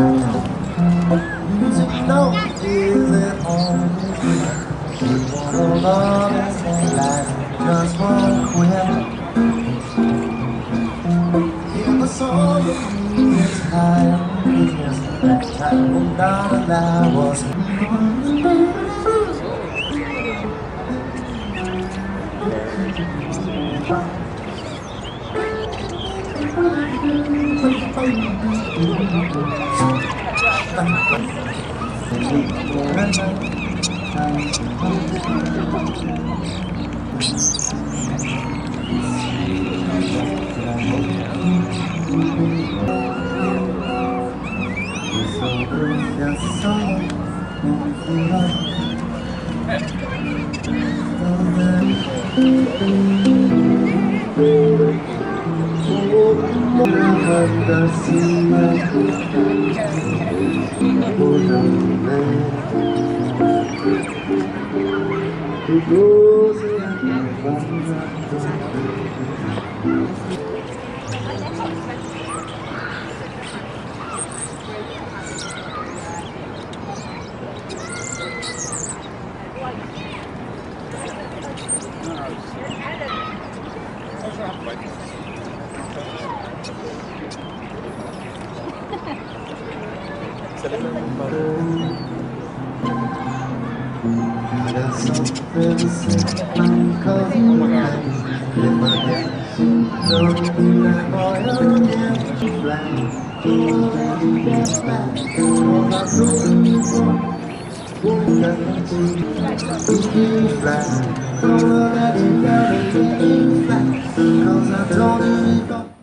Music note is it only free? We wanna love and life just won't quit. In the song it's high on years. That time will not allow us. Cause I told you